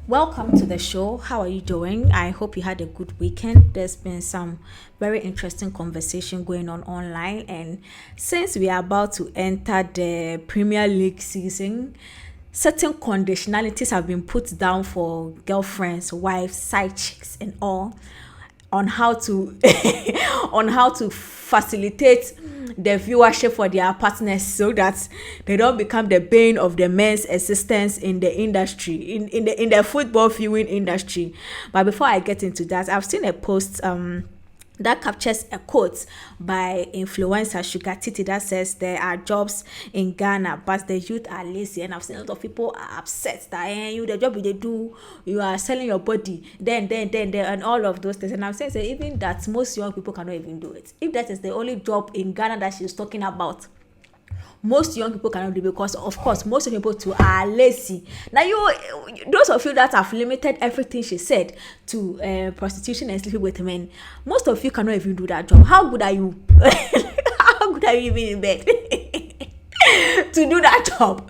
Welcome to the show. How are you doing? I hope you had a good weekend. There's been some very interesting conversation going on online, and since we are about to enter the Premier League season, certain conditionalities have been put down for girlfriends, wives, side chicks, and all on how to on how to facilitate the viewership for their partners so that they don't become the bane of the men's existence in the industry in the football viewing industry. But before I get into that, I've seen a post that captures a quote by influencer Sugar Titi that says there are jobs in Ghana, but the youth are lazy. And I've seen a lot of people are upset that you the job they do, you are selling your body, then, and all of those things. And I'm saying so even that most young people cannot even do it. If that is the only job in Ghana that she's talking about, most young people cannot do because of course most young people too are lazy. Now those of you that have limited everything she said to prostitution and sleeping with men, most of you cannot even do that job. How good are you? How good are you even in bed to do that job?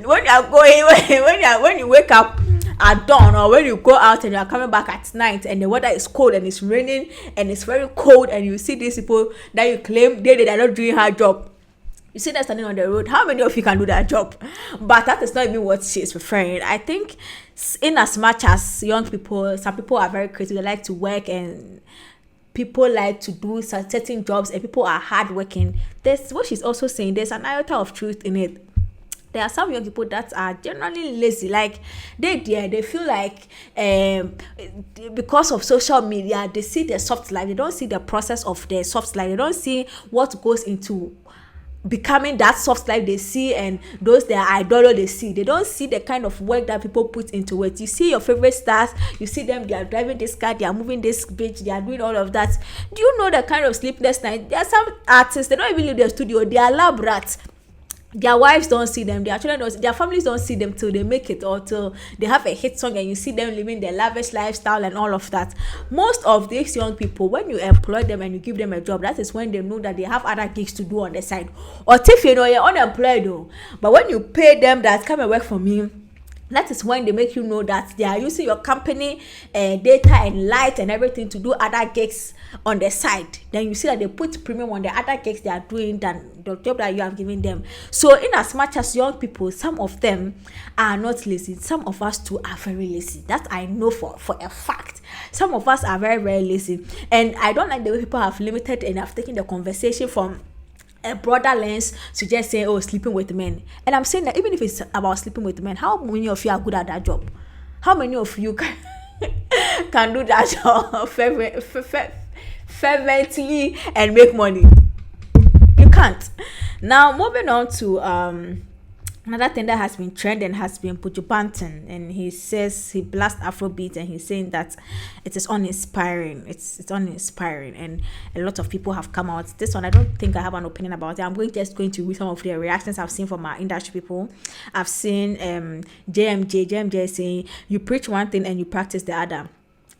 When you are going when you wake up at dawn, or when you go out and you are coming back at night and the weather is cold and it's raining and it's very cold, and you see these people that you claim they are not doing her job, you see them standing on the road. How many of you can do that job? But that is not even what she is preferring. I think, in as much as young people, some people are very creative, they like to work, and people like to do certain jobs, and people are hardworking. There's what she's also saying. There's an iota of truth in it. There are some young people that are generally lazy, like they feel like because of social media they see the soft life, they don't see the process of the soft life, they don't see what goes into becoming that soft life they see, and those their idol they see. They don't see the kind of work that people put into it. You see your favorite stars, you see them, they are driving this car, they are moving this bridge, they are doing all of that. Do you know the kind of sleepless night? There are some artists, they don't even leave their studio, they are lab rats. Their wives don't see them, their children don't, their families don't see them till they make it, or till they have a hit song and you see them living their lavish lifestyle and all of that. Most of these young people, when you employ them and you give them a job, that is when they know that they have other gigs to do on the side. Or if you know you're unemployed though, but when you pay them that come and work for me, that is when they make you know that they are using your company data and light and everything to do other gigs on the side. Then you see that they put premium on the other gigs they are doing than the job that you have given them. So in as much as young people, some of them are not lazy, some of us too are very lazy. That I know for a fact. Some of us are very, very lazy. And I don't like the way people have limited and have taken the conversation from a broader lens to just say, oh, sleeping with men. And I'm saying that even if it's about sleeping with men, how many of you are good at that job? How many of you can do that job fervently and make money? You can't. Now moving on to another thing that has been trending has been Buju, and he says he blasts Afrobeat, and he's saying that it is uninspiring. It's uninspiring, and a lot of people have come out. This one, I don't think I have an opinion about it. I'm just going to read some of the reactions I've seen from our industry people. I've seen JMJ saying, "You preach one thing and you practice the other.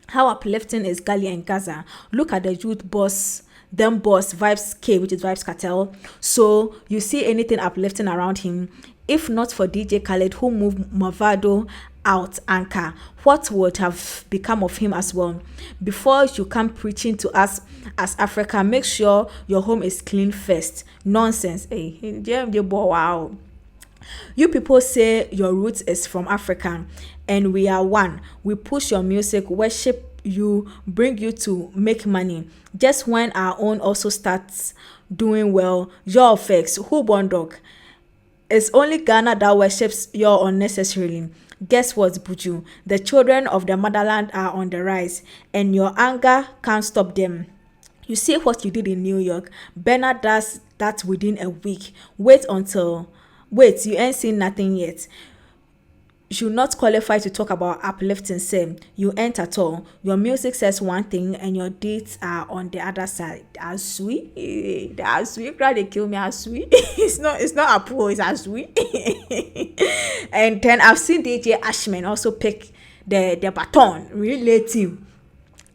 How uplifting is Gali and Gaza? Look at the youth boss." Them boss Vibes K, which is Vibes Cartel. So you see anything uplifting around him? If not for DJ Khaled, who moved Mavado out anchor, what would have become of him as well? Before you come preaching to us as Africa, make sure your home is clean first. Nonsense. Hey, wow. You people say your roots is from Africa, and we are one. We push your music, worship you, bring you to make money. Just when our own also starts doing well, your effects, who born dog? It's only Ghana that worships you unnecessarily. Guess what, Buju? The children of the motherland are on the rise, and your anger can't stop them. You see what you did in New York. Bernard does that within a week. Wait, you ain't seen nothing yet. You're not qualified to talk about uplifting same. You ain't at all. Your music says one thing and your deeds are on the other side. Asui, the Asui crowd they kill me. Asui, it's not a pro, it's Asui. And then I've seen DJ Ashman also pick the baton, relative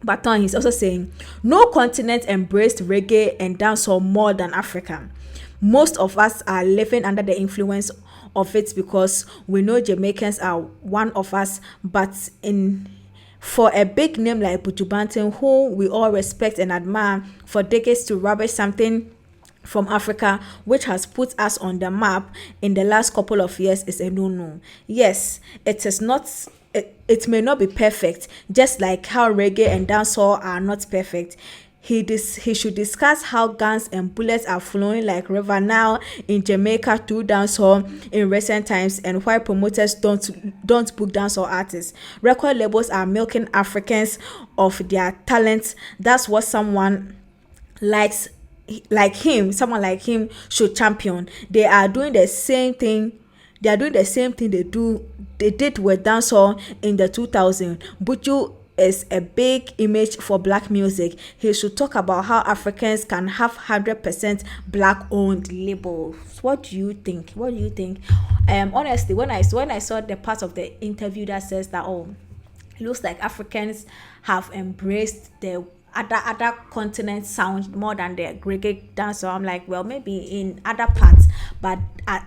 baton. He's also saying no continent embraced reggae and dancehall more than Africa. Most of us are living under the influence of it because we know Jamaicans are one of us, but in for a big name like Buju Banton, who we all respect and admire for decades to rubbish something from Africa, which has put us on the map in the last couple of years, is a no-no. Yes, it is not. It may not be perfect, just like how reggae and dancehall are not perfect. He should discuss how guns and bullets are flowing like river now in Jamaica through dancehall in recent times, and why promoters don't book dancehall artists. Record labels are milking Africans of their talents. That's what likes someone like him should champion. They are doing the same thing they did with dancehall in the 2000s. Buju is a big image for black music. He should talk about how Africans can have 100% black owned labels. What do you think? Honestly, when I saw the part of the interview that says that, oh, it looks like Africans have embraced the other continent sound more than the reggae dance. So I'm like, well, maybe in other parts, but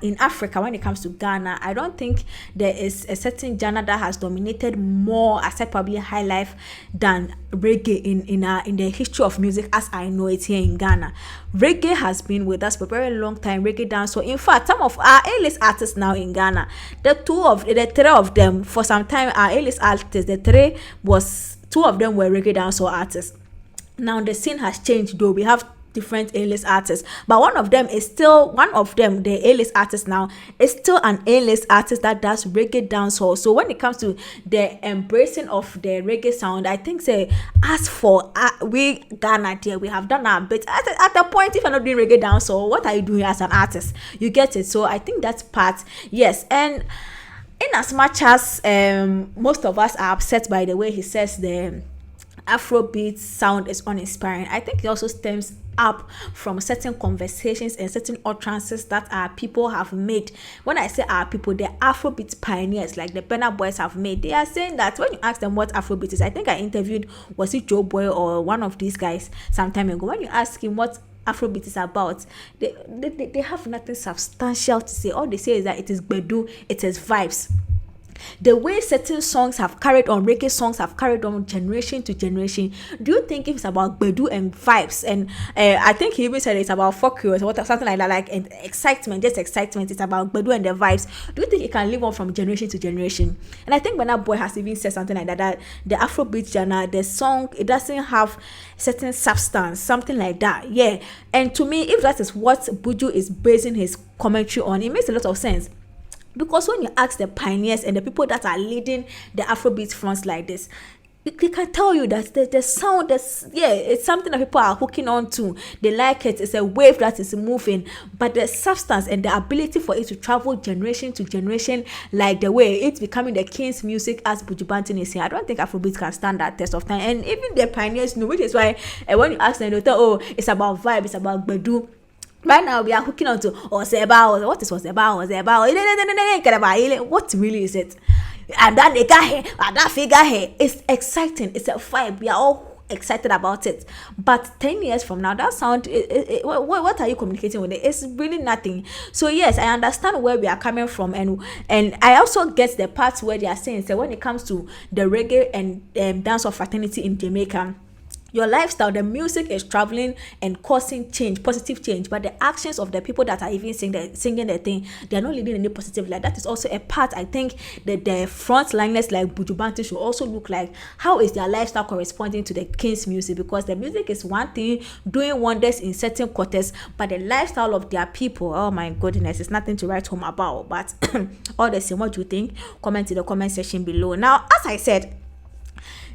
in Africa, when it comes to Ghana, I don't think there is a certain genre that has dominated more, except probably high life, than reggae in the history of music as I know it here in Ghana. Reggae has been with us for a very long time. Reggae dance. So in fact, some of our A-list artists now in Ghana, the three of them for some time, our A-list artists, two of them were reggae dancehall artists. Now the scene has changed though. We have different A-list artists, but one of them, the A-list artist now, is still an A-list artist that does reggae dancehall. So when it comes to the embracing of the reggae sound, I think as for we Ghana here, we have done our bit. At the point, if you're not doing reggae dancehall, what are you doing as an artist? You get it? So I think that's part, yes. And in as much as most of us are upset by the way he says the Afrobeats sound is uninspiring, I think it also stems up from certain conversations and certain utterances that our people have made. When I say our people, the Afrobeat pioneers like the Burna Boys have made. They are saying that when you ask them what Afrobeat is, I think I interviewed, was it Joe Boy or one of these guys some time ago, when you ask him what Afrobeat is about, they have nothing substantial to say. All they say is that it is bedu, it is vibes. The way certain songs have carried on, reggae songs have carried on generation to generation. Do you think if it's about bedu and vibes, and I think he even said it's about fuck you or something like that, like and excitement, just excitement, it's about bedu and the vibes, do you think it can live on from generation to generation? And I think when that boy has even said something like that the Afrobeat genre, the song, it doesn't have certain substance, something like that. Yeah. And to me, if that is what Buju is basing his commentary on, it makes a lot of sense. Because when you ask the pioneers and the people that are leading the Afrobeat fronts like this, they can tell you that the sound, it's something that people are hooking on to. They like it. It's a wave that is moving. But the substance and the ability for it to travel generation to generation, like the way it's becoming the king's music as Buju Banton is here, I don't think Afrobeat can stand that test of time. And even the pioneers know, which is why when you ask them, they'll tell, oh, it's about vibe, it's about bedu. Right now we are hooking on to Oseba. What is Oseba? What really is it? And that nigga here, and that figure here, it's exciting. It's a vibe. We are all excited about it. But 10 years from now, that sound, what are you communicating with it? It's really nothing. So yes, I understand where we are coming from, and I also get the parts where they are saying, so when it comes to the reggae and dance of fraternity in Jamaica, your lifestyle, the music is traveling and causing change, positive change, but the actions of the people that are even singing the thing, they are not leading any positive life. That is also a part. I think that the frontliners like Buju Banton should also look like, how is their lifestyle corresponding to the king's music? Because the music is one thing, doing wonders in certain quarters, but the lifestyle of their people, oh my goodness, it's nothing to write home about. But all the same, what do you think? Comment in the comment section below. Now, as I said,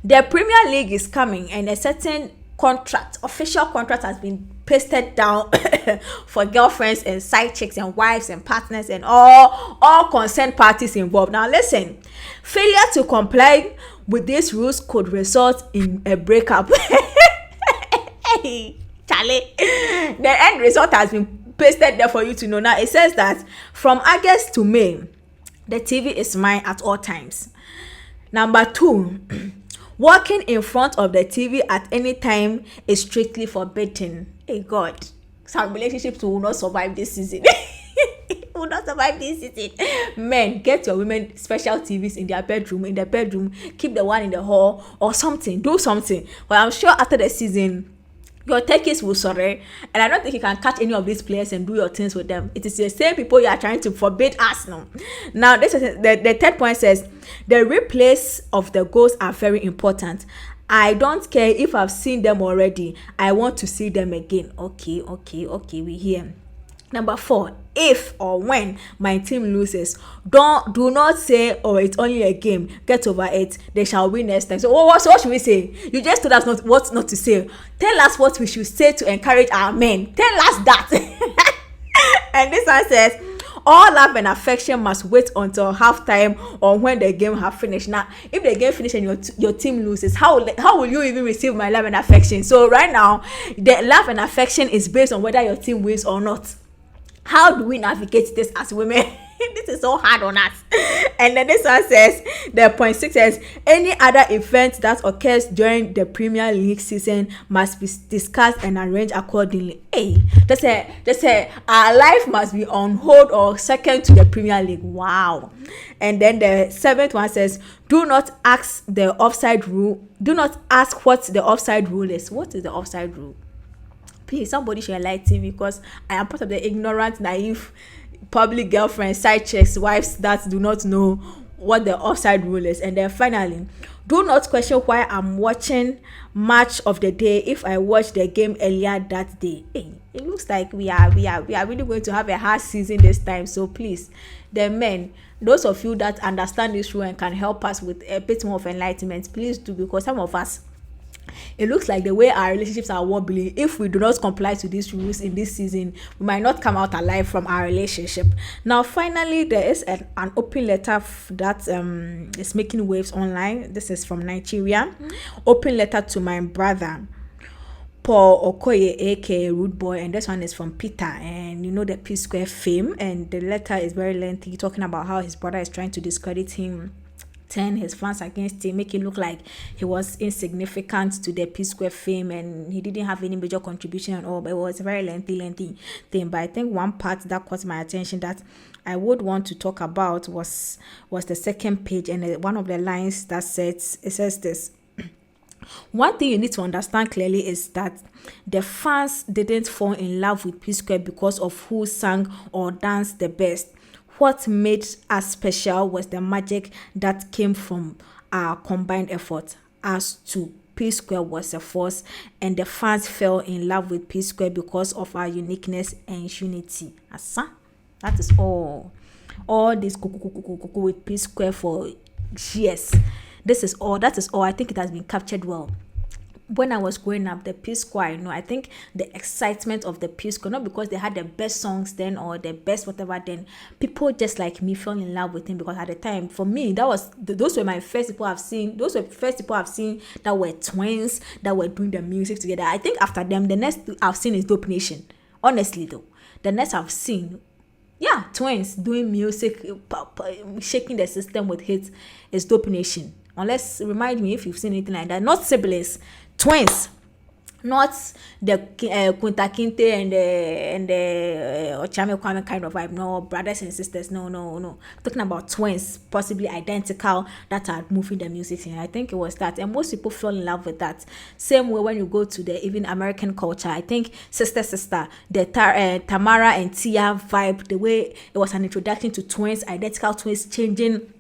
the Premier League is coming, and a certain official contract has been pasted down for girlfriends and side chicks and wives and partners and all concerned parties involved. Now listen, failure to comply with these rules could result in a breakup. Hey, Charlie, the end result has been pasted there for you to know. Now it says that from August to May, the TV is mine at all times. Number 2, walking in front of the TV at any time is strictly forbidden. Hey God, some relationships will not survive this season. will not survive this season. Men, get your women special TVs in their bedroom, keep the one in the hall or something, do something. But I'm sure after the season, your techies will sorry, and I don't think you can catch any of these players and do your things with them. It is the same people you are trying to forbid us now. Now, this is the third point says the replays of the goals are very important. I don't care if I've seen them already. I want to see them again. Okay, we hear. Number 4, if or when my team loses, do not say, oh, it's only a game, get over it, they shall win next time. So what should we say? You just told us what not to say. Tell us what we should say to encourage our men. Tell us that. And this one says, all love and affection must wait until halftime or when the game have finished. Now, if the game finished and your team loses, how will you even receive my love and affection? So right now, the love and affection is based on whether your team wins or not. How do we navigate this as women? This is so hard on us. And then this one says, the point 6 says, any other event that occurs during the Premier League season must be discussed and arranged accordingly. Hey, they say our life must be on hold or second to the Premier League. Wow. And then the 7th one says, do not ask the offside rule. Do not ask what the offside rule is. What is the offside rule? Please, somebody should enlighten me, because I am part of the ignorant, naive, public girlfriends, side chicks, wives that do not know what the offside rule is. And then finally, do not question why I'm watching match of the day if I watched the game earlier that day. Hey, it looks like we are really going to have a hard season this time. So please, the men, those of you that understand this rule and can help us with a bit more of enlightenment, please do, because some of us, it looks like the way our relationships are wobbly. If we do not comply to these rules in this season, we might not come out alive from our relationship. Now, finally, there is an open letter that is making waves online. This is from Nigeria. Open letter to my brother, Paul Okoye, aka Rude Boy, and this one is from Peter, and you know the PSquare fame. And the letter is very lengthy, talking about how his brother is trying to discredit him, turn his fans against him, make it look like he was insignificant to the PSquare fame and he didn't have any major contribution at all. But it was a very lengthy thing. But I think one part that caught my attention that I would want to talk about was the second page, and one of the lines that says this. One thing you need to understand clearly is that the fans didn't fall in love with PSquare because of who sang or danced the best. What made us special was the magic that came from our combined effort. As to PSquare was a force, and the fans fell in love with PSquare because of our uniqueness and unity. Asa, that is all. All this with PSquare for years. This is all. That is all. I think it has been captured well. When I was growing up, the PSquare, I think the excitement of the PSquare, not because they had the best songs then or the best whatever then, people just like me fell in love with him, because at the time, for me, those were my first people I've seen. Those were the first people I've seen that were twins, that were doing the music together. I think after them, the next I've seen is Dope Nation. Honestly though, the next I've seen, twins doing music, shaking the system with hits is Dope Nation. Unless, remind me if you've seen anything like that. Not siblings, twins. Not the Kunta Kinte and the Ochame Kwame kind of vibe. No, brothers and sisters. No. Talking about twins, possibly identical, that are moving the music scene. I think it was that. And most people fall in love with that. Same way when you go to the even American culture. I think Sister, the Tamara and Tia vibe, the way it was an introduction to twins, identical twins, changing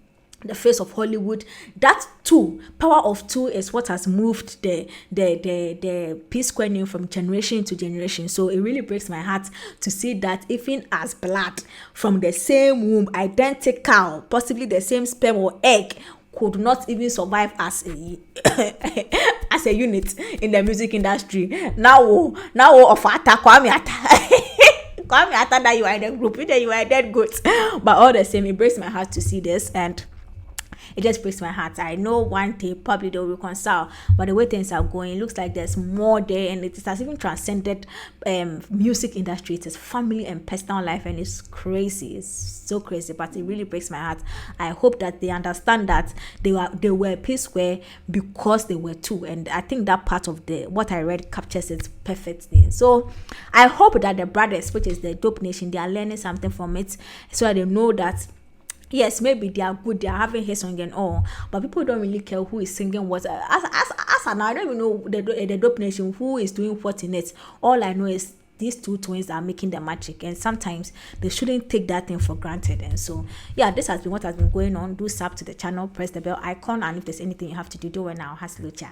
the face of Hollywood. That too, power of two is what has moved the PSquare name from generation to generation. So it really breaks my heart to see that even as blood from the same womb, identical, possibly the same sperm or egg, could not even survive as a as a unit in the music industry. Now of Ata Kwame Ata. Kwame Ata, that you are in the group, you are a dead goat. But all the same, it breaks my heart to see this. And it just breaks my heart. I know one day probably they'll reconcile, but the way things are going, it looks like there's more there, and it has even transcended music industry. It is family and personal life, and it's crazy. It's so crazy, but it really breaks my heart. I hope that they understand that they were PSquare because they were two, and I think that part of the what I read captures it perfectly. So I hope that the brothers, which is the Dope Nation, they are learning something from it, so that they know that yes, maybe they are good, they are having his song and all, but people don't really care who is singing what. As I know, I don't even know the Dope Nation who is doing what in it. All I know is these two twins are making the magic, and sometimes they shouldn't take that thing for granted. And so yeah, this has been what has been going on. Do sub to the channel, press the bell icon, and if there's anything you have to do it now. Haslucha.